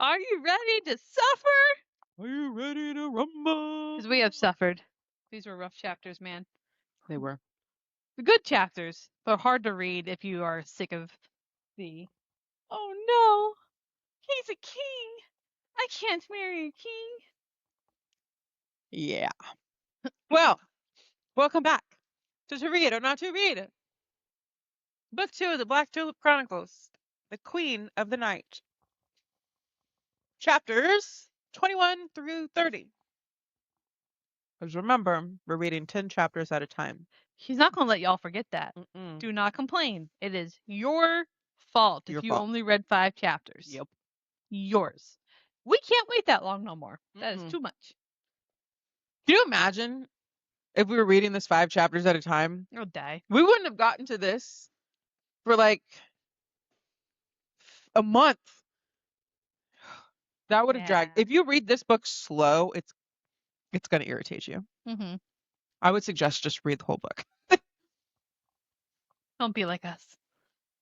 Are you ready to suffer? Are you ready to rumble? Because we have suffered. These were rough chapters, man. They were. The good chapters, but hard to read if you are sick of the, oh no, he's a king. I can't marry a king. Yeah. Well, welcome back to Read or Not to Read. Book 2 of the Black Tulip Chronicles, The Queen of the Night. Chapters 21 through 30. Because remember, we're reading 10 chapters at a time. He's not going to let y'all forget that. Mm-mm. Do not complain. It is your fault if you only read 5 chapters. Yep. Yours. We can't wait that long no more. That is Mm-mm. too much. Can you imagine if we were reading this 5 chapters at a time? You'll die. We wouldn't have gotten to this for like a month. That would have dragged. Yeah. If you read this book slow, it's going to irritate you. Mm-hmm. I would suggest just read the whole book. Don't be like us.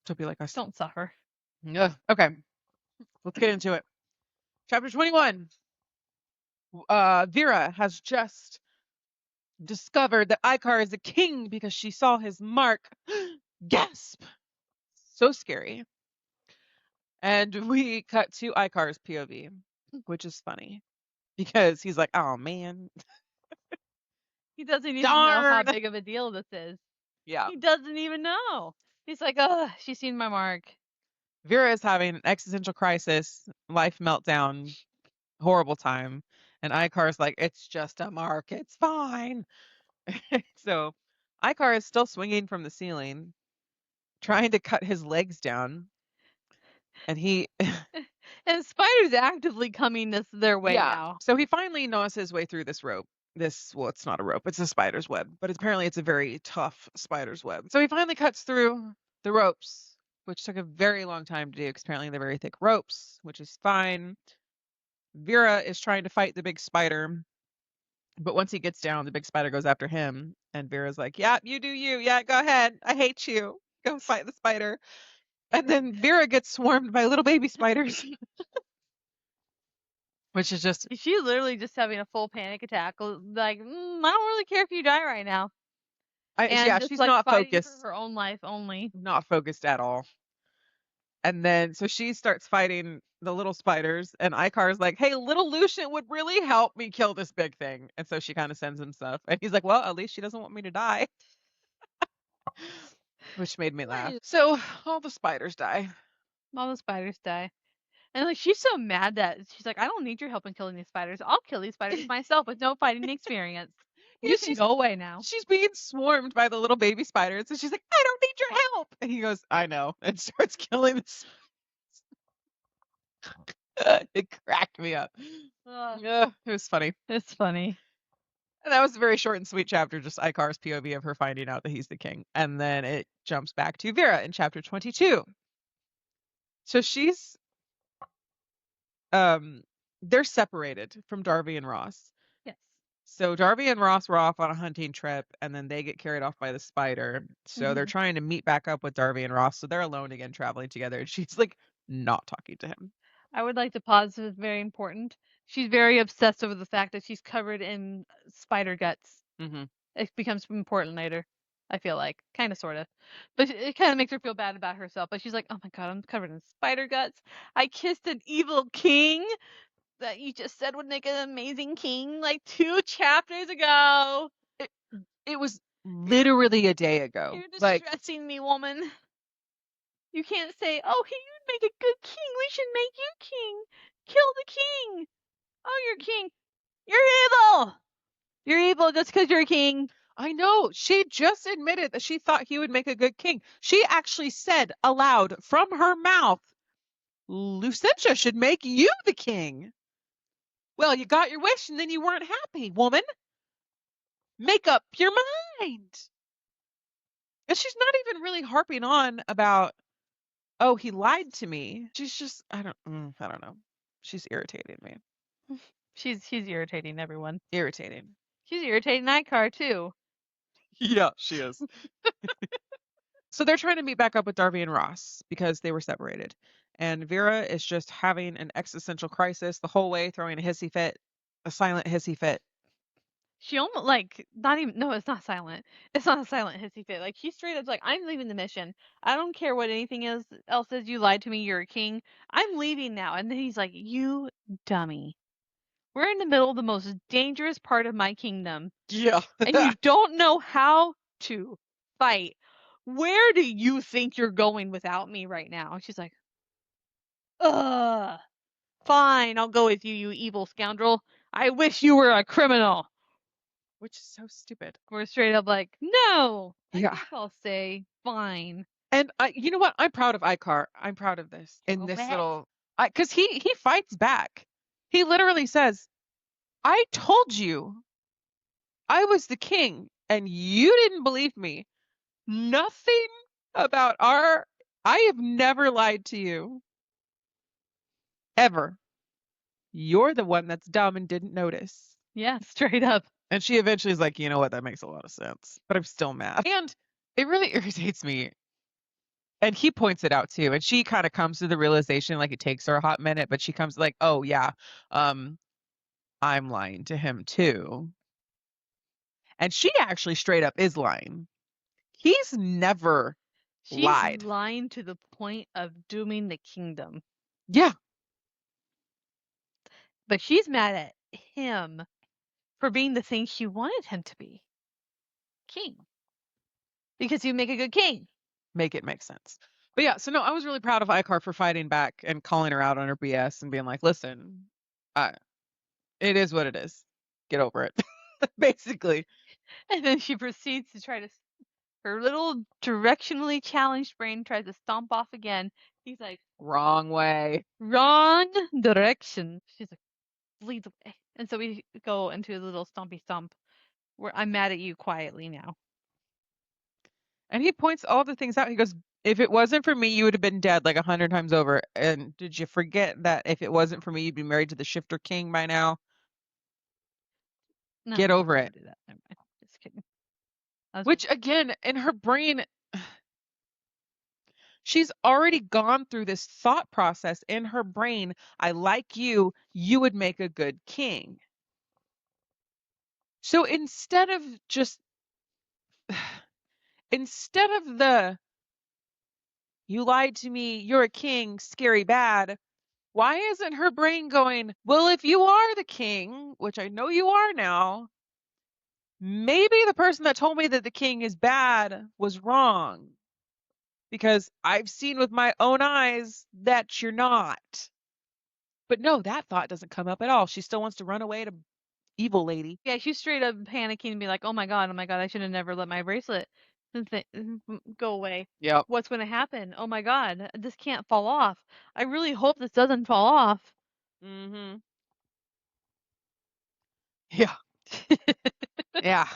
Don't be like us. Don't suffer. Yeah. Okay. Let's get into it. Chapter 21. Vera has just discovered that Icar is a king because she saw his mark. Gasp! So scary. And we cut to Icar's POV, which is funny because he's like, oh man. He doesn't even know how Darn! big of a deal this is. Yeah. He doesn't even know. He's like, oh, she's seen my mark. Vera is having an existential crisis, life meltdown, horrible time. And Icar's like, it's just a mark. It's fine. So Icar is still swinging from the ceiling, trying to cut his legs down. And he And Spider's actively coming their way now. So he finally gnaws his way through this rope. Well, it's not a rope, it's a spider's web, but apparently it's a very tough spider's web. So he finally cuts through the ropes, which took a very long time to do because apparently they're very thick ropes, which is fine. Vera is trying to fight the big spider, but once he gets down, the big spider goes after him, and Vera's like, yeah, you do you. Yeah, go ahead. I hate you. Go fight the spider. And then Vera gets swarmed by little baby spiders. Which is just... She's literally just having a full panic attack. Like, I don't really care if you die right now. She's not focused. For her own life only. Not focused at all. And then, so she starts fighting the little spiders, and Icar's like, hey, little Lucian would really help me kill this big thing. And so she kind of sends him stuff. And he's like, well, at least she doesn't want me to die. Which made me laugh. So all the spiders die. All the spiders die. And like she's so mad that she's like, I don't need your help in killing these spiders. I'll kill these spiders myself with no fighting experience. You can go away now. She's being swarmed by the little baby spiders, and she's like, I don't need your help. And he goes, I know, and starts killing the spiders. It cracked me up. It was funny. It's funny. And that was a very short and sweet chapter, just Icar's POV of her finding out that he's the king. And then it jumps back to Vera in chapter 22. So she's they're separated from Darvy and Ross. Yes. So Darvy and Ross were off on a hunting trip, and then they get carried off by the spider. So they're trying to meet back up with Darvy and Ross. So they're alone again, traveling together. And she's like not talking to him. I would like to pause. This is very important. She's very obsessed over the fact that she's covered in spider guts. Mm-hmm. It becomes important later. I feel like, kind of, sort of, but it kind of makes her feel bad about herself. But she's like, "Oh my god, I'm covered in spider guts. I kissed an evil king that you just said would make an amazing king like 2 chapters ago. It was literally a day ago. You're distressing me, woman. You can't say, oh, you'd make a good king. We should make you king. Kill the king. Oh, you're king. You're evil. You're evil just because you're a king." I know. She just admitted that she thought he would make a good king. She actually said aloud from her mouth, Lucentia should make you the king. Well, you got your wish and then you weren't happy, woman. Make up your mind. And she's not even really harping on about, oh, he lied to me. She's just, I don't know. She's irritating me. She's irritating everyone. Irritating. She's irritating Icar too. Yeah, she is. So they're trying to meet back up with Darvy and Ross because they were separated. And Vera is just having an existential crisis the whole way, throwing a hissy fit, a silent hissy fit. She almost like not even no, it's not silent. It's not a silent hissy fit. Like she straight up's like, I'm leaving the mission. I don't care what anything else is. You lied to me. You're a king. I'm leaving now. And then he's like, you dummy. We're in the middle of the most dangerous part of my kingdom, Yeah. and you don't know how to fight. Where do you think you're going without me right now? She's like, ugh. Fine, I'll go with you, you evil scoundrel. I wish you were a criminal. Which is so stupid. We're straight up like, no. I Yeah. guess I'll say fine. And you know what? I'm proud of Icar. I'm proud of this in this Okay. little, because he fights back. He literally says, "I told you I was the king, and you didn't believe me. Nothing about our. I have never lied to you ever. You're the one that's dumb and didn't notice." Yeah, straight up. And she eventually is like, "You know what? That makes a lot of sense, but I'm still mad." And it really irritates me. And he points it out too. And she kind of comes to the realization, like it takes her a hot minute, but she comes like, "Oh yeah, um, I'm lying to him too." And she actually straight up is lying. He's never She's lied. lying to the point of dooming the kingdom. Yeah, But she's mad at him for being the thing she wanted him to be. King. Because he'd make a good king. make it make sense. But yeah, so no, I was really proud of Icar for fighting back and calling her out on her BS and being like, "Listen, uh, it is what it is. Get over it." Basically. And then she proceeds to try to. Her little directionally challenged brain tries to stomp off again. He's like, Wrong way. wrong direction. She's like, lead the way. And so we go into a little stompy stomp where I'm mad at you quietly now. And he points all the things out. He goes, "If it wasn't for me, you would have been dead like 100 times over. And did you forget that if it wasn't for me, you'd be married to the Shifter King by now? No, Get I'm not over gonna it." do that. Never mind. Just kidding. I was Which again, in her brain, she's already gone through this thought process in her brain. I like you, you would make a good king. So instead of the "you lied to me, you're a king, scary bad," why isn't her brain going, "Well, if you are the king, which I know you are now, maybe the person that told me that the king is bad was wrong, because I've seen with my own eyes that you're not." But no, that thought doesn't come up at all. She still wants to run away to evil lady. yeah, she's straight up panicking and be like, oh my god, I should have never let my bracelet go away. Yep. What's going to happen? Oh my god, this can't fall off. I really hope this doesn't fall off. Mm-hmm. Yeah. Yeah.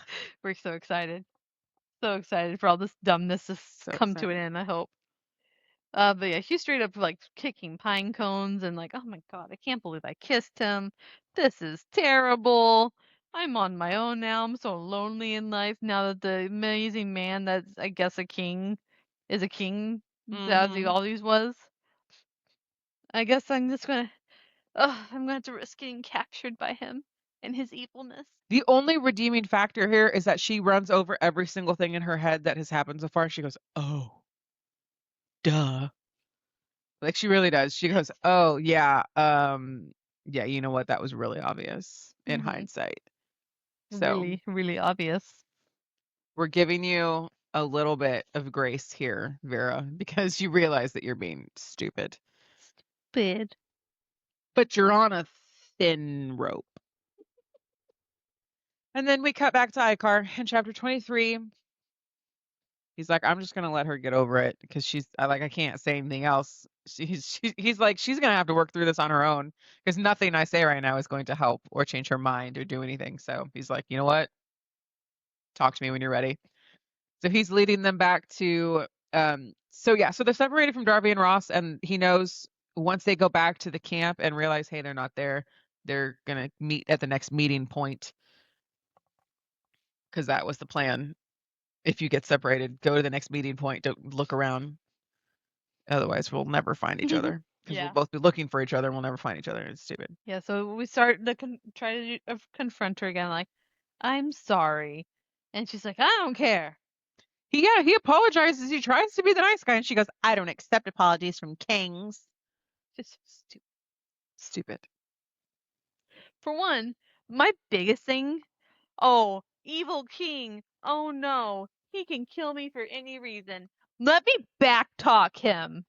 We're so excited. So excited for all this dumbness to So come to an excited. end, I hope. But yeah, she's straight up like kicking pine cones and like, oh my god, I can't believe I kissed him. This is terrible. I'm on my own now. I'm so lonely in life now that the amazing man that's I guess a king is a king as he Mm-hmm. always was. I guess I'm just gonna I'm gonna have to risk getting captured by him and his evilness. The only redeeming factor here is that she runs over every single thing in her head that has happened so far. She goes, "Oh, duh." Like she really does. She goes, "Oh, yeah, yeah, you know what? That was really obvious in Hmm. hindsight." So Really, really obvious. we're giving you a little bit of grace here, Vera, because you realize that you're being stupid. Stupid. But you're on a thin rope. And then we cut back to Icar in chapter 23. He's like, "I'm just gonna let her get over it because I can't say anything else." He's like, "She's gonna have to work through this on her own because nothing I say right now is going to help or change her mind or do anything." So he's like, "You know what? Talk to me when you're ready." So he's leading them back to so yeah, so they're separated from Darby and Ross, and he knows once they go back to the camp and realize, hey, they're not there, they're gonna meet at the next meeting point because that was the plan. If you get separated, go to the next meeting point. Don't look around. Otherwise, we'll never find each other. because we'll Yeah. both be looking for each other and we'll never find each other. It's stupid. Yeah, so we start to try to confront her again, like, I'm sorry. And she's like, I don't care. He apologizes. He tries to be the nice guy, and she goes, "I don't accept apologies from kings." Just stupid. Stupid. For one, my biggest thing, oh, evil king. Oh no, he can kill me for any reason. Let me backtalk him.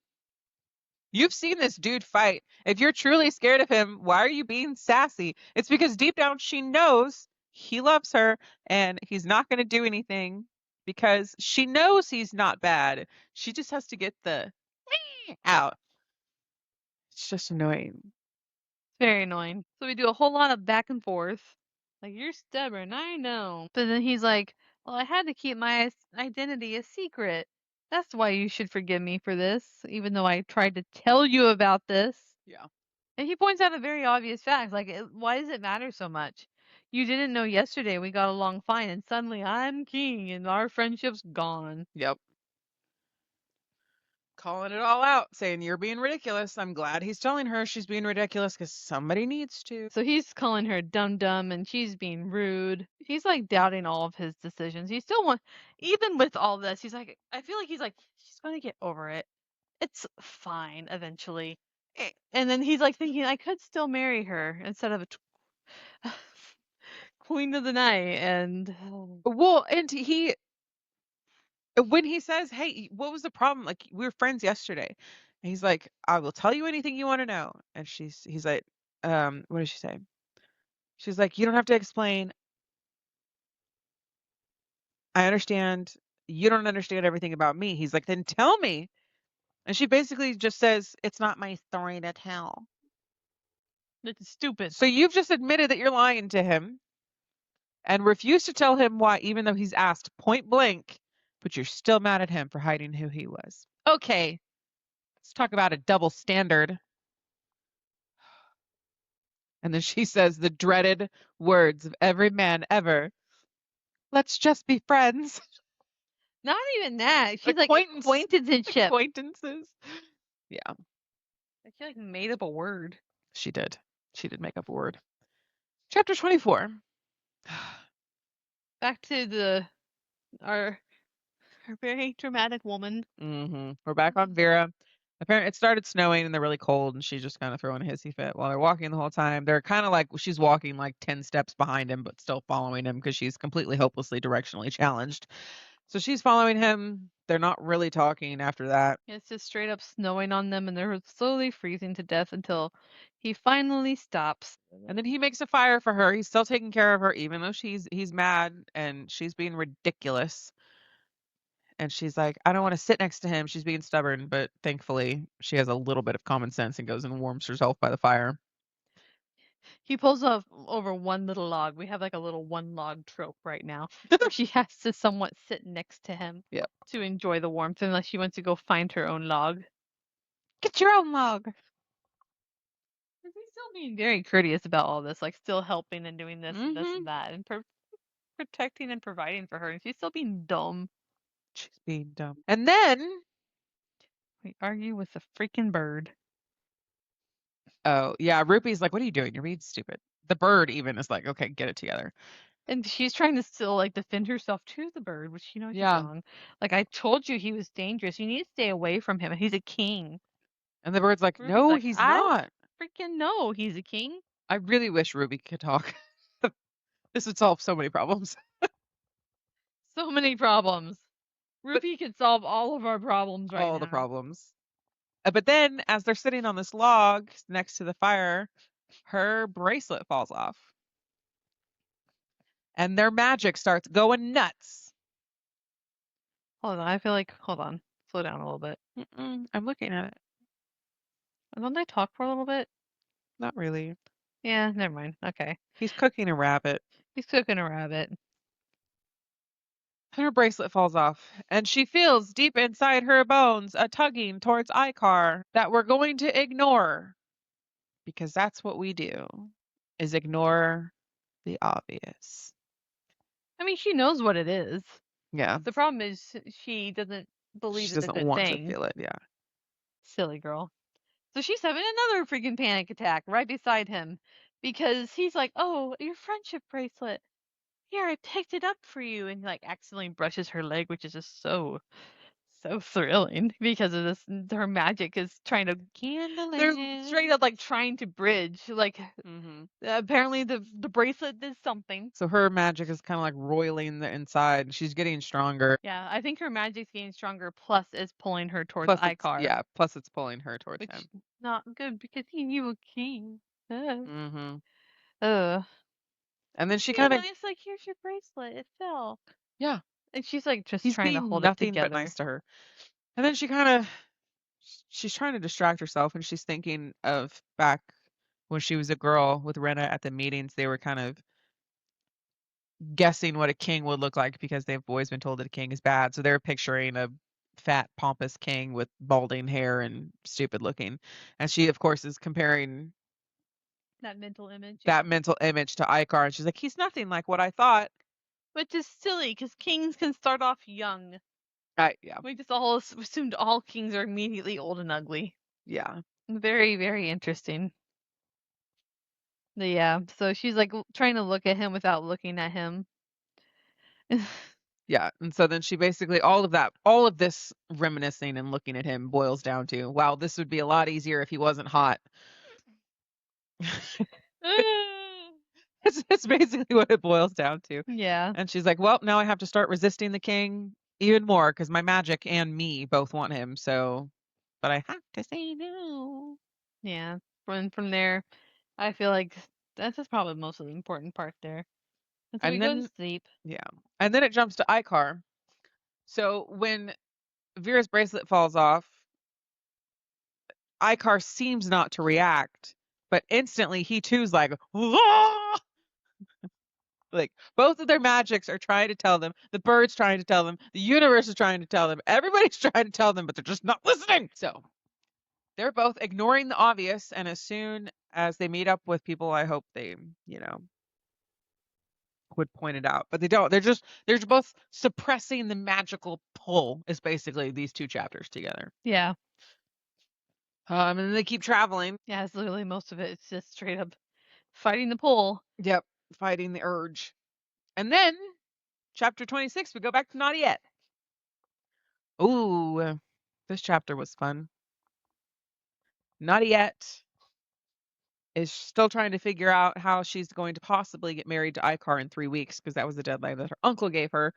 You've seen this dude fight. If you're truly scared of him, why are you being sassy? It's because deep down she knows he loves her and he's not going to do anything because she knows he's not bad. She just has to get the out. It's just annoying. Very annoying. So we do a whole lot of back and forth. Like, you're stubborn, I know. But then he's like, well, I had to keep my identity a secret. That's why you should forgive me for this, even though I tried to tell you about this. Yeah. And he points out a very obvious fact. Like, why does it matter so much? You didn't know yesterday we got along fine, and suddenly I'm king and our friendship's gone. Yep. Calling it all out, saying you're being ridiculous. I'm glad he's telling her she's being ridiculous because somebody needs to. So he's calling her dumb dumb and she's being rude. He's like doubting all of his decisions. He still wants, even with all this, he's like, I feel like he's like, she's going to get over it. It's fine eventually. And then he's like thinking, I could still marry her instead of a queen of the night. And Well, and he when he says, "Hey, what was the problem? Like we were friends yesterday." And he's like, "I will tell you anything you want to know." And he's like, what did she say? She's like, "You don't have to explain. I understand. You don't understand everything about me." He's like, "Then tell me." And she basically just says, "It's not my story to tell." it's stupid. So you've just admitted that you're lying to him and refused to tell him why, even though he's asked point blank, but you're still mad at him for hiding who he was. Okay, let's talk about a double standard. And then she says the dreaded words of every man ever. Let's just be friends. Not even that. She's like Acquaintance. acquaintanceship. Acquaintances. Yeah, She like made up a word. she did. She did make up a word. Chapter 24. Back to the our very dramatic woman. We're back on Vera. Apparently, it started snowing and they're really cold, and she's just kind of throwing a hissy fit while they're walking the whole time. They're kind of like she's walking like 10 steps behind him, but still following him because she's completely hopelessly directionally challenged. So she's following him. They're not really talking after that. It's just straight up snowing on them, and they're slowly freezing to death until he finally stops. And then he makes a fire for her. He's still taking care of her, even though he's mad and she's being ridiculous. And she's like, I don't want to sit next to him. She's being stubborn, but thankfully she has a little bit of common sense and goes and warms herself by the fire. He pulls off over one little log. We have like a little one log trope right now, where she has to somewhat sit next to him Yep. to enjoy the warmth, unless she wants to go find her own log. Get your own log. He's still being very courteous about all this, like still helping and doing this and this Mm-hmm. and that, and protecting and providing for her, and she's still being dumb. She's being dumb. And then, We argue with a freaking bird. oh, yeah, Rupee's like, what are you doing? You're being stupid. The bird even is like, okay, get it together. And she's trying to still like defend herself to the bird, which she's Yeah. wrong. Like, I told you he was dangerous. You need to stay away from him. He's a king. And the bird's like, Ruby's no, like, he's I not. freaking know he's a king. I really wish Ruby could talk. This would solve so many problems. So many problems. Ruby could solve all of our problems right All now. the problems. But then, as they're sitting on this log next to the fire, her bracelet falls off. And their magic starts going nuts. Hold on, I feel like, hold on. Slow down a little bit. I'm looking at it. Don't they talk for a little bit? Not really. Yeah, never mind. Okay. He's cooking a rabbit. He's cooking a rabbit. Her bracelet falls off, and she feels deep inside her bones a tugging towards Icar that we're going to ignore. Because that's what we do, is ignore the obvious. I mean, she knows what it is. Yeah. The problem is she doesn't believe She that it's doesn't a want thing. to feel it, yeah. Silly girl. So she's having another freaking panic attack right beside him because he's like, "Oh, your friendship bracelet. Here, I picked it up for you," and like accidentally brushes her leg, which is just so thrilling because of this. Her magic is trying to. They're straight Candling. up like trying to bridge. Like Hmm. apparently the bracelet did something. So her magic is kind of like roiling the inside. She's getting stronger. Yeah, I think her magic's getting stronger. Plus, is pulling her towards Plus, it's Icar, yeah. Plus, it's pulling her towards which him. not good because he knew a king. Ugh. Hmm. Ugh. And then she Yeah, kind of then it's like, here's your bracelet. It fell. yeah. And she's like just He's trying to being hold it nothing but together. nice to her. And then she kind of she's trying to distract herself, and she's thinking of back when she was a girl with Rena at the meetings. They were kind of guessing what a king would look like because they've always been told that a king is bad. So they're picturing a fat, pompous king with balding hair and stupid looking. And she, of course, is comparing That mental image, yeah. that mental image to Icar. And she's like, he's nothing like what I thought. Which is silly because kings can start off young. Yeah. We just all assumed all kings are immediately old and ugly. Yeah. Very, very interesting. But yeah, so she's like trying to look at him without looking at him. Yeah. And so then she basically, all of this reminiscing and looking at him boils down to, wow, this would be a lot easier if he wasn't hot. It's basically what it boils down to. Yeah. And she's like, well, now I have to start resisting the king even more because my magic and me both want him. So, but I have to say no. Yeah. From there, I feel like that's probably most of the important part there. And so we And go to then, sleep. yeah. And then it jumps to Icar. So when Vera's bracelet falls off, Icar seems not to react, but instantly he too's like, "Ah!" Like both of their magics are trying to tell them, the bird's trying to tell them, the universe is trying to tell them, everybody's trying to tell them, but they're just not listening. So they're both ignoring the obvious, and as soon as they meet up with people, I hope they, would point it out. But they don't. They're both suppressing the magical pull is basically these two chapters together. Yeah. And then they keep traveling. Yeah, it's literally most of it. It's just straight up fighting the pole. Yep, fighting the urge. And then chapter 26, we go back to Not Yet. Ooh, this chapter was fun. Not Yet is still trying to figure out how she's going to possibly get married to Icar in 3 weeks because that was the deadline that her uncle gave her.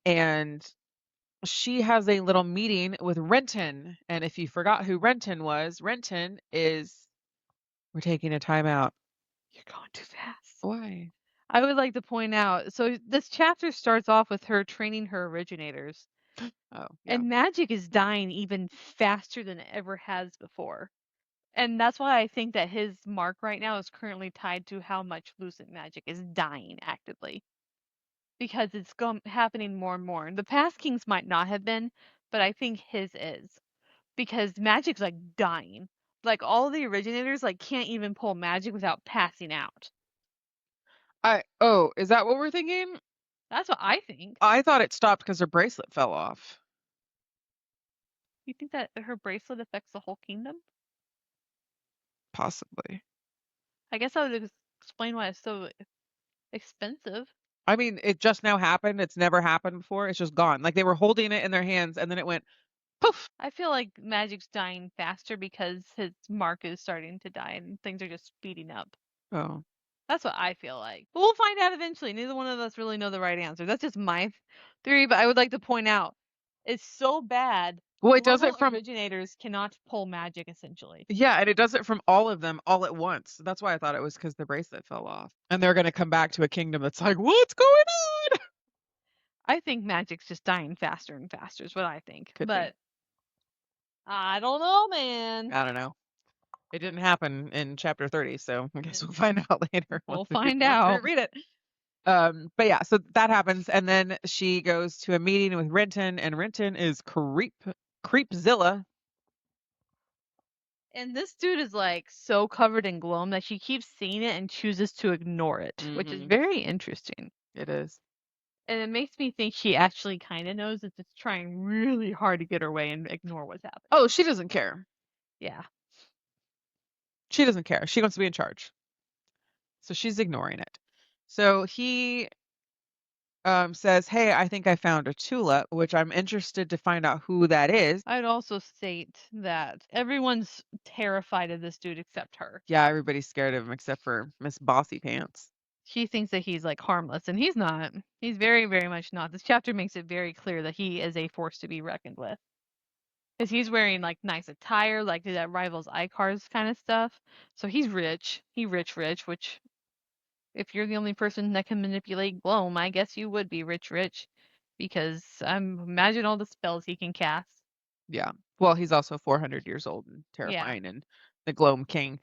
And she has a little meeting with Renton. And if you forgot who Renton was, Renton is we're taking a time out. You're going too fast. Why? I would like to point out, so this chapter starts off with her training her originators, Oh, yeah. and magic is dying even faster than it ever has before. And that's why I think that his mark right now is currently tied to how much lucent magic is dying actively. Because it's happening more and more. The past kings might not have been, but I think his is. Because magic's like dying. Like all the originators like can't even pull magic without passing out. Is that what we're thinking? That's what I think. I thought it stopped because her bracelet fell off. You think that her bracelet affects the whole kingdom? Possibly. I guess I would explain why it's so expensive. I mean, it just now happened. It's never happened before. It's just gone. Like they were holding it in their hands and then it went poof. I feel like magic's dying faster because his mark is starting to die and things are just speeding up. Oh. That's what I feel like. But we'll find out eventually. Neither one of us really know the right answer. That's just my theory, but I would like to point out it's so bad. Well, it does Normal it from originators cannot pull magic essentially. yeah, and it does it from all of them all at once. That's why I thought it was because the bracelet fell off. And they're gonna come back to a kingdom that's like, what's going on? I think magic's just dying faster and faster is what I think. Could be. But I don't know, man. I don't know. It didn't happen in chapter 30, so I guess we'll find out later We'll once find once we out. read it. But yeah, so that happens, and then she goes to a meeting with Renton, and Renton is creepzilla. And this dude is like so covered in gloom that she keeps seeing it and chooses to ignore it, which is Mm-hmm. very interesting. It is. And it makes me think she actually kind of knows it's just trying really hard to get her way and ignore what's happening. Oh, she doesn't care. Yeah. She doesn't care. She wants to be in charge. So she's ignoring it. So he says, "Hey, I think I found a tulip, which I'm interested to find out who that is." I'd also state that everyone's terrified of this dude except her. Yeah, everybody's scared of him except for Miss Bossy Pants. She thinks that he's like harmless, and he's not. He's very, very much not. This chapter makes it very clear that he is a force to be reckoned with. Because he's wearing like nice attire, like that rivals Icar's kind of stuff. So he's rich. He rich, which if you're the only person that can manipulate gloam, I guess you would be rich. Because imagine all the spells he can cast. Yeah. Well, he's also 400 years old and Yeah. terrifying and the Gloam King.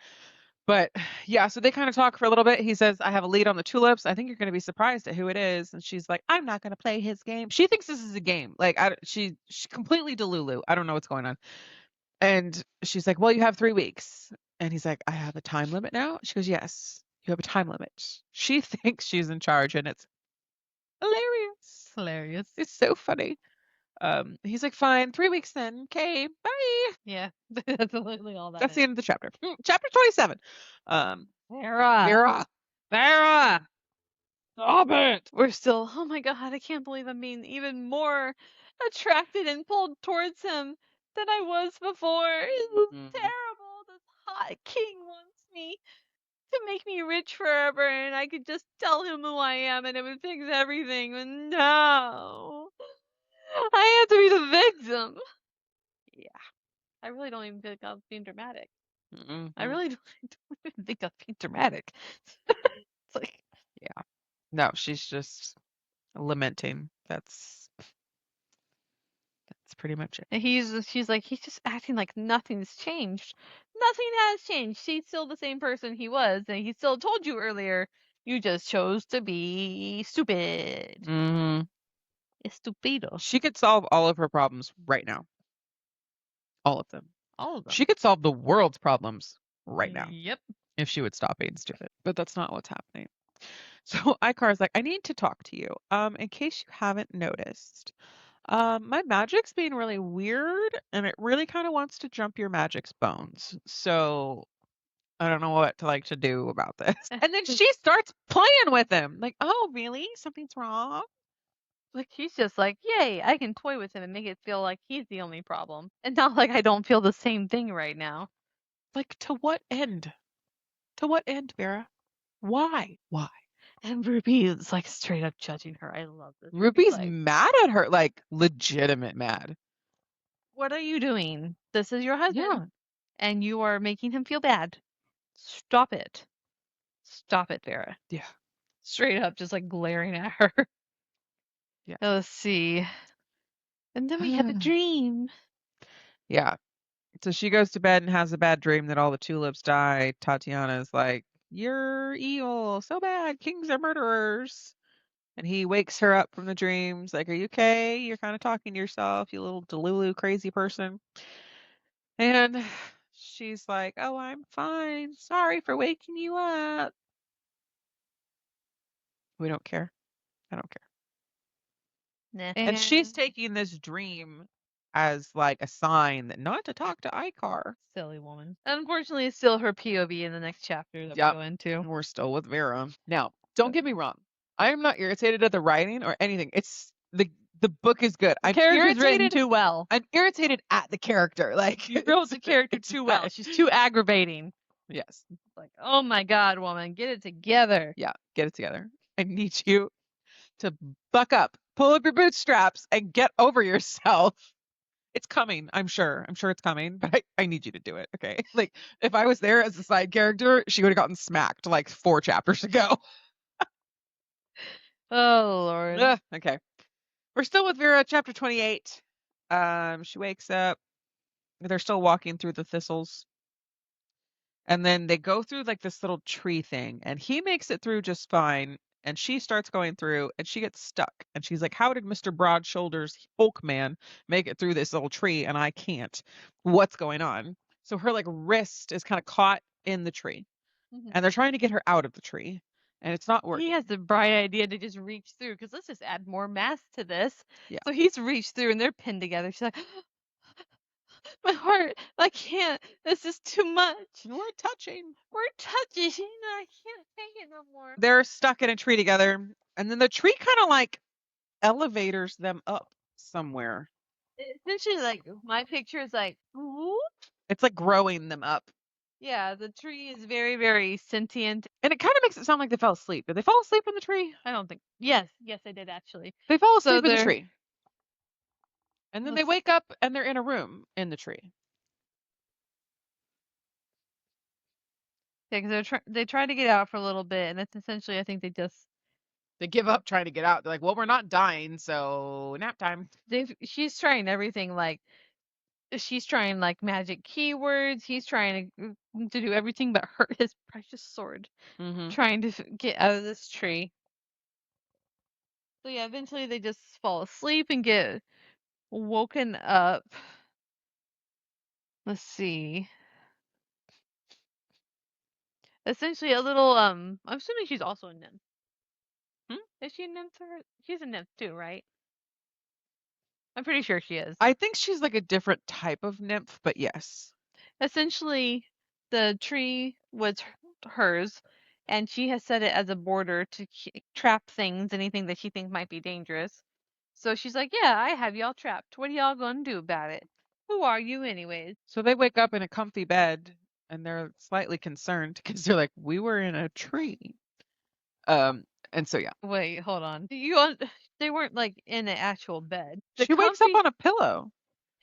But yeah, so they kind of talk for a little bit. He says, "I have a lead on the tulips. I think you're going to be surprised at who it is." And she's like, "I'm not going to play his game." She thinks this is a game. Like she's completely delulu. I don't know what's going on. And she's like, "Well, you have 3 weeks." And he's like, "I have a time limit now?" She goes, "Yes, you have a time limit." She thinks she's in charge, and it's hilarious. Hilarious. It's so funny. He's like, "Fine, 3 weeks then. Okay, bye." Yeah. That's literally all that That's is. the end of the chapter. Chapter 27. Vera. Vera. Stop it. We're still, oh my god, I can't believe I'm being even more attracted and pulled towards him than I was before. It was terrible. This hot king wants me to make me rich forever, and I could just tell him who I am and it would fix everything. But no. I have to be the victim. Yeah. I really don't even think I was being dramatic. I really don't even think I was being dramatic. It's like, Yeah. No, she's just lamenting. That's pretty much it. and she's like, he's just acting like nothing's changed. Nothing has changed. He's still the same person he was, and he still told you earlier, you just chose to be stupid. Mm-hmm. Estupido. She could solve all of her problems right now. All of them. All of them. She could solve the world's problems right now Yep. if she would stop being stupid. But that's not what's happening. So Icar's like, "I need to talk to you. In case you haven't noticed, my magic's being really weird, and it really kind of wants to jump your magic's bones. So I don't know what to do about this." And then she starts playing with him, like, "Oh, really? Something's wrong?" Like she's just like, yay, I can toy with him and make it feel like he's the only problem. And not like I don't feel the same thing right now. Like, to what end? To what end, Vera? Why? Why? And Ruby is like straight up judging her. I love this. Ruby's like, mad at her, like legitimate mad. what are you doing? This is your husband. Yeah. And you are making him feel bad. Stop it. Stop it, Vera. Yeah. Straight up, just like glaring at her. Yeah. Let's see. And then we have a dream. Yeah. So she goes to bed and has a bad dream that all the tulips die. Tatiana's like, "You're evil, so bad. Kings are murderers." And he wakes her up from the dreams, like, "Are you okay? You're kind of talking to yourself, you little delulu crazy person." And she's like, "Oh, I'm fine. Sorry for waking you up." We don't care. I don't care. Nah. And she's taking this dream as like a sign that not to talk to Icar. Silly woman. Unfortunately, it's still her POV in the next chapter that we go into. We're still with Vera. Now, don't get me wrong. I am not irritated at the writing or anything. It's the book is good. I'm Character's written irritated. too well. I'm irritated at the character. Like, You wrote the character too well. She's too aggravating. Yes. Like, oh my god, woman, get it together. Yeah, get it together. I need you to buck up, pull up your bootstraps, and get over yourself. It's coming, I'm sure. I'm sure it's coming, but I need you to do it, okay? Like, if I was there as a side character, she would have gotten smacked like 4 chapters ago. Oh lord. Ugh, okay. We're still with Vera, chapter 28. She wakes up. They're still walking through the thistles. And then they go through like this little tree thing, and he makes it through just fine. And she starts going through, and she gets stuck. And she's like, "How did Mr. Broad Shoulders Hulk Man make it through this little tree, and I can't? What's going on?" So her like wrist is kind of caught in the tree, and they're trying to get her out of the tree, and it's not working. He has the bright idea to just reach through, because let's just add more mass to this. Yeah. So he's reached through, and they're pinned together. She's like, My heart, I can't. This is too much. We're touching. We're touching. I can't take it no more. They're stuck in a tree together, and then the tree kind of like elevators them up somewhere. Essentially, like my picture is like, whoop. It's like growing them up. Yeah, the tree is very, very sentient. And it kind of makes it sound like they fell asleep. Did they fall asleep in the tree? I don't think. Yes, I did actually. They fall So asleep in the they're. tree. And then they wake up and they're in a room in the tree. Yeah, because they try to get out for a little bit, and it's essentially, I think They give up trying to get out. They're like, well, we're not dying, so nap time. she's trying everything, like she's trying like magic keywords. He's trying to do everything but hurt his precious sword, trying to get out of this tree. So yeah, eventually they just fall asleep and get woken up. Let's see. Essentially, a little. I'm assuming she's also a nymph. Is she a nymph? She's a nymph too, right? I'm pretty sure she is. I think she's like a different type of nymph, but yes. Essentially, the tree was hers, and she has set it as a border to trap things, anything that she thinks might be dangerous. So she's like, yeah, I have y'all trapped. What are y'all going to do about it? Who are you anyways? So they wake up in a comfy bed and they're slightly concerned because they're like, we were in a tree. And so yeah. Wait, hold on. They weren't like in an actual bed. She wakes up on a pillow.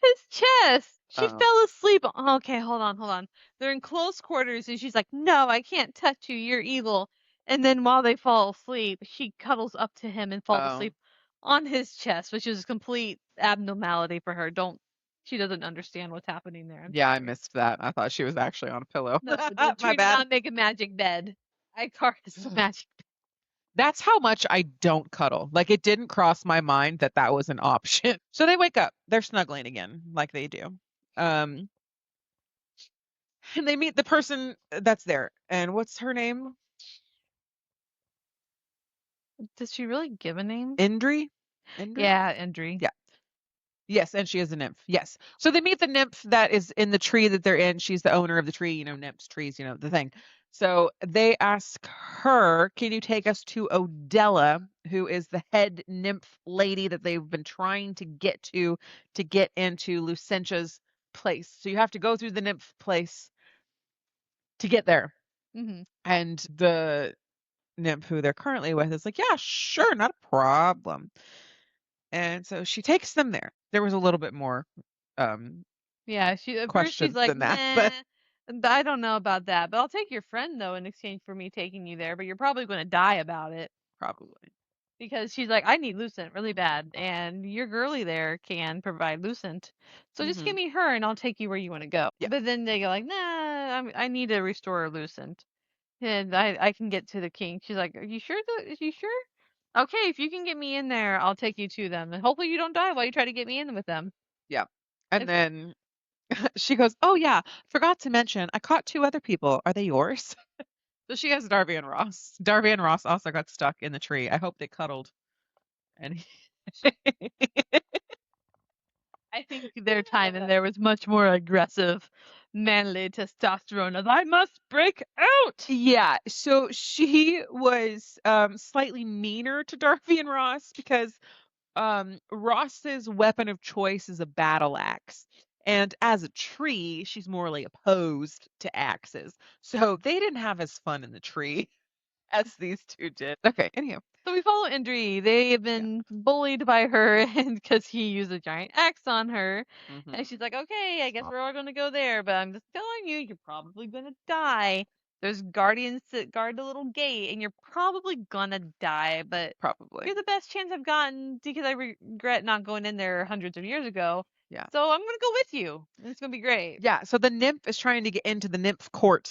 His chest. She Oh. fell asleep. Okay, hold on. They're in close quarters, and she's like, "No, I can't touch you. You're evil." And then while they fall asleep, she cuddles up to him and falls asleep on his chest, which is a complete abnormality for her. She doesn't understand what's happening there. Yeah, I missed that. I thought she was actually on a pillow. No, the tree did not make a magic bed. Icar is a magic bed. That's how much I don't cuddle. Like, it didn't cross my mind that that was an option. So they wake up. They're snuggling again, like they do. And they meet the person that's there. And what's her name? Does she really give a name? Indri? Yeah, Indri. Yeah. Yes, and she is a nymph. Yes. So they meet the nymph that is in the tree that they're in. She's the owner of the tree, nymphs, trees, the thing. So they ask her, can you take us to Odella, who is the head nymph lady that they've been trying to get into Lucentia's place. So you have to go through the nymph place to get there. And the nymph who they're currently with is like, yeah, sure, not a problem. And so she takes them there. There was a little bit more yeah, at first she's like, than that, but I don't know about that. But I'll take your friend though in exchange for me taking you there. But you're probably going to die about it. Probably. Because she's like, I need Lucent really bad, and your girly there can provide Lucent. So just give me her, and I'll take you where you want to go. Yeah. But then they go like, nah, I need to restore Lucent, and I can get to the king. She's like, are you sure? Is you sure? Okay, if you can get me in there, I'll take you to them, and hopefully you don't die while you try to get me in with them. Yeah. And then she goes, oh yeah, forgot to mention, I caught 2 other people. Are they yours? So she has Darvy and Ross. Darvy and Ross also got stuck in the tree. I hope they cuddled. And I think their time in there was much more aggressive, manly testosterone of I must break out. Yeah, so she was slightly meaner to Darvy and Ross because Ross's weapon of choice is a battle axe. And as a tree, she's morally opposed to axes. So they didn't have as fun in the tree as these 2 did. Okay, anyhow. So we follow Indri. They have been bullied by her and because he used a giant axe on her. And she's like, okay, I guess we're all going to go there. But I'm just telling you, you're probably going to die. There's guardians that guard the little gate, and you're probably going to die. But you're the best chance I've gotten because I regret not going in there hundreds of years ago. Yeah. So I'm going to go with you. It's going to be great. Yeah, so the nymph is trying to get into the nymph court.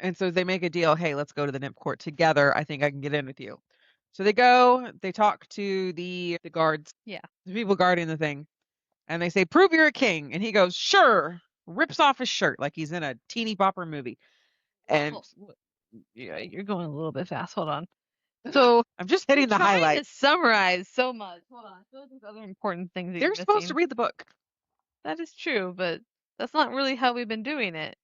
And so they make a deal, hey, let's go to the nymph court together. I think I can get in with you. So they go, they talk to the guards. Yeah. The people guarding the thing. And they say, prove you're a king. And he goes, sure. Rips off his shirt like he's in a teeny bopper movie. And yeah, you're going a little bit fast. Hold on. So I'm just hitting the highlights. To summarize so much. Hold on. Those are other important things. They're supposed to read the book. That is true, but that's not really how we've been doing it.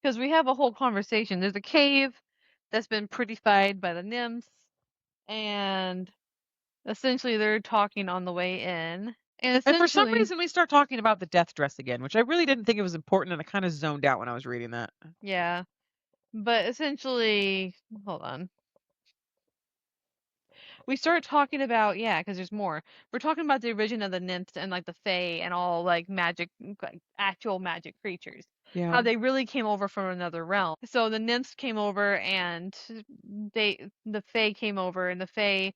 Because we have a whole conversation. There's a cave that's been prettified by the nymphs, and essentially they're talking on the way in. And for some Essentially, reason, we start talking about the death dress again, which I really didn't think it was important, and I kind of zoned out when I was reading that. yeah. But essentially, hold on. We start talking about, yeah, because there's more. We're talking about the origin of the nymphs and like the fae and all like magic, like actual magic creatures. Yeah. How they really came over from another realm. So the nymphs came over and the fae came over, and the fae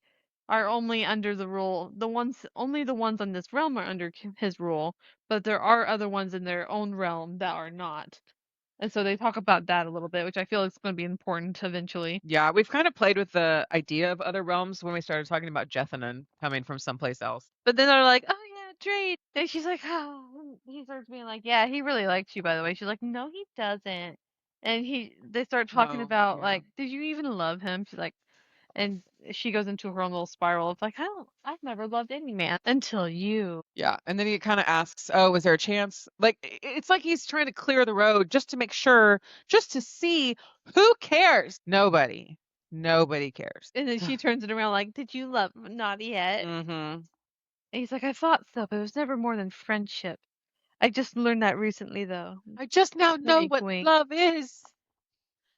are only under the rule. Only the ones on this realm are under his rule, but there are other ones in their own realm that are not. And so they talk about that a little bit, which I feel is going to be important eventually. Yeah, we've kind of played with the idea of other realms when we started talking about Jethanen coming from someplace else. But then they're like, "Oh yeah, Drake." And she's like, "Oh." He starts being like, "Yeah, he really likes you, by the way." She's like, "No, he doesn't." And they start talking Oh, about yeah. like, "Did you even love him?" She's like, and she goes into her own little spiral of like, I've never loved any man until you." Yeah, and then he kind of asks, "Oh, is there a chance?" Like it's like he's trying to clear the road just to make sure, just to see who cares. Nobody cares. And then she turns it around like, "Did you love him? Not yet." Mm-hmm. And he's like, "I thought so, but it was never more than friendship. I just learned that recently, though." I just now know Wink, what wink. love is.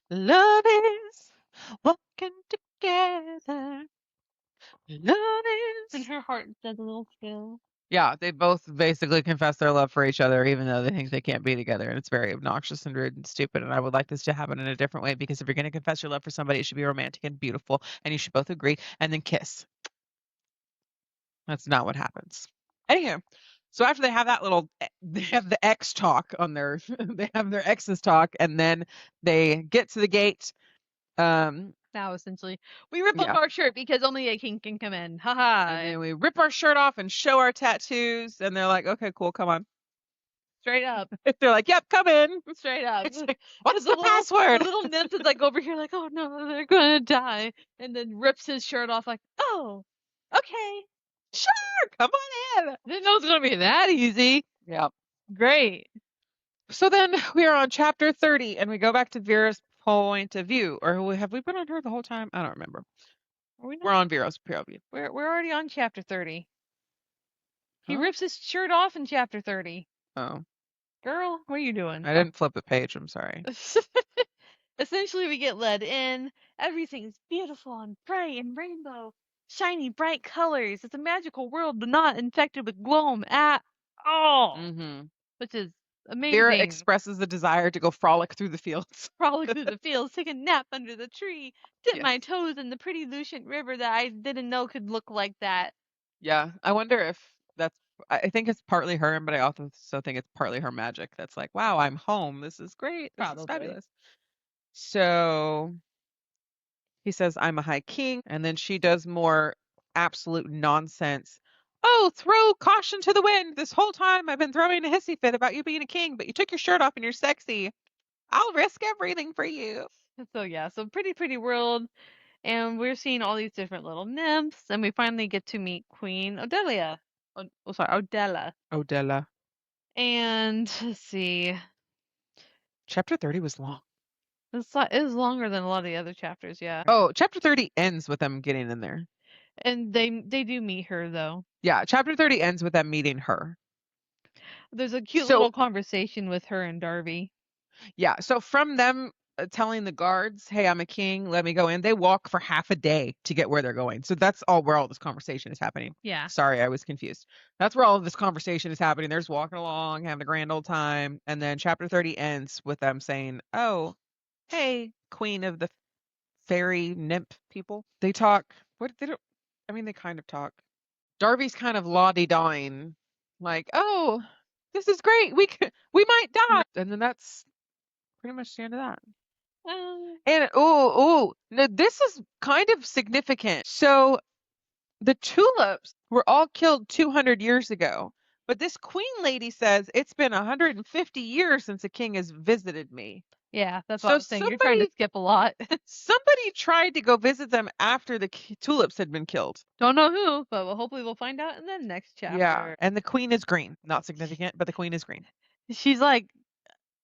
Love is walking together. Love And is. her heart does a little feel. Yeah, they both basically confess their love for each other, even though they think they can't be together. And it's very obnoxious and rude and stupid. And I would like this to happen in a different way, because if you're going to confess your love for somebody, it should be romantic and beautiful. And you should both agree and then kiss. That's not what happens. Anyhow, so after they have that little, they have the X talk on their, they have their X's talk, and then they get to the gate. Now, essentially, we rip Yeah. off our shirt because only a king can come in. Haha. And then we rip our shirt off and show our tattoos, and they're like, "Okay, cool, come on." Straight up. They're like, "Yep, come in." Straight up. It's like, "What's The the password?" little nymph is like over here, like, "Oh no, they're gonna die," and then rips his shirt off, like, "Oh, okay." Sure, come on in. Didn't know it was gonna be that easy. Yeah. Great. So then we are on chapter 30, and we go back to Vera's point of view. Or have we been on her the whole time? I don't remember. Are we We're not? on Vera's POV. We're already on chapter 30. He Huh? rips his shirt off in chapter 30. Oh, Girl, what are you doing? I didn't flip a page. I'm sorry. Essentially, we get led in. Everything's beautiful and bright and rainbow, shiny, bright colors. It's a magical world, but not infected with gloom at all, Mm-hmm. which is Vera amazing. expresses the desire to go frolic through the fields. Frolic through the fields, take a nap under the tree, dip Yes. my toes in the pretty Lucent river that I didn't know could look like that. Yeah. I wonder if that's, I think it's partly her, but I also think it's partly her magic. That's like, wow, I'm home. This is great. This is Probably. fabulous. So he says, "I'm a high king." And then she does more absolute nonsense. "Oh, throw caution to the wind. This whole time I've been throwing a hissy fit about you being a king, but you took your shirt off and you're sexy. I'll risk everything for you." So yeah, so pretty world, and we're seeing all these different little nymphs, and we finally get to meet Queen Odelia. Sorry, Odella. Odella. And let's see, Chapter 30 was long. it is longer than a lot of the other chapters, yeah. Oh, chapter 30 ends with them getting in there. And they do meet her though. Yeah, chapter 30 ends with them meeting her. There's a cute So little conversation with her and Darvy. yeah, so from them telling the guards, "Hey, I'm a king, let me go in," they walk for half a day to get where they're going. So that's all where all this conversation is happening. Yeah. Sorry, I was confused. That's where all of this conversation is happening. They're just walking along, having a grand old time, and then chapter 30 ends with them saying, "Oh, hey, queen of the fairy nymph people." They talk. What they don't. I mean, they kind of talk. Darvy's kind of la-di-dawing, like, "Oh, this is great. We might die," and then that's pretty much the end of that. And no, this is kind of significant. So the tulips were all killed 200 years ago, But this queen lady says it's been 150 years since a king has visited me. Yeah, that's what So I was saying. You're trying to skip a lot. somebody tried to go visit them after the tulips had been killed. Don't know who, but hopefully we'll find out in the next chapter. Yeah, and the queen is green. Not significant, but the queen is green. She's like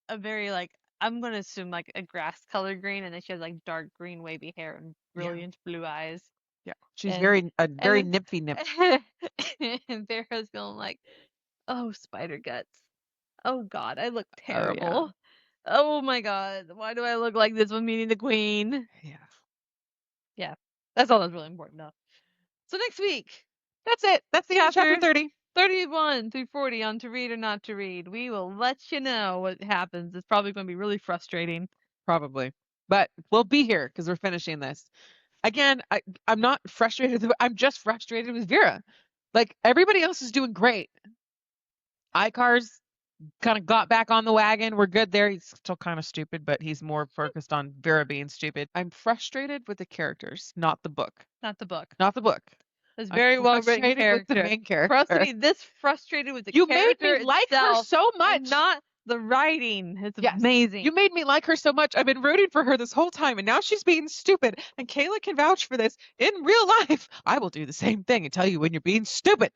a very like I'm gonna assume like a grass color green, and then she has like dark green wavy hair and brilliant blue eyes. Yeah, she's And- very and nymphy nymph. and Vera's going like, "Oh, spider guts. Oh God, I look Oh, yeah. terrible. Oh my God, why do I look like this when meeting the queen?" Yeah. Yeah, that's all that's really important though. So next week, That's it. That's the end of chapter Chapter 30. 31 through 40 on To Read or Not to Read. We will let you know what happens. It's probably going to be really frustrating. Probably. But we'll be here because we're finishing this. Again, I'm not frustrated. I'm just frustrated with Vera. Like, everybody else is doing great. Icar's kind of got back on the wagon. We're good there. He's still kind of stupid, but he's more focused on Vera being stupid. I'm frustrated with the characters, not the book. Not the book. Not the book. It's very well written Frustrated character. with the main character. Trust me, this frustrated with the You made character me like her itself, so much. and not the writing. It's Yes. amazing. You made me like her so much. I've been rooting for her this whole time, and now she's being stupid. And Kayla can vouch for this. In real life, I will do the same thing and tell you when you're being stupid.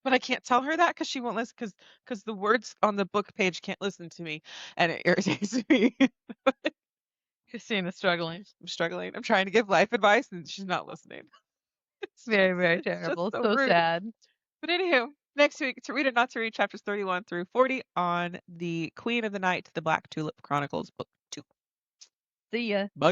But I can't tell her that because she won't listen because the words on the book page can't listen to me, and it irritates me. Christina's struggling. I'm struggling. I'm trying to give life advice, and she's not listening. It's very, very terrible. It's It's so so rude. sad. But anywho, next week, To Read or Not to Read, chapters 31 through 40 on the Queen of the Night, the Black Tulip Chronicles, book 2. See ya. Bye.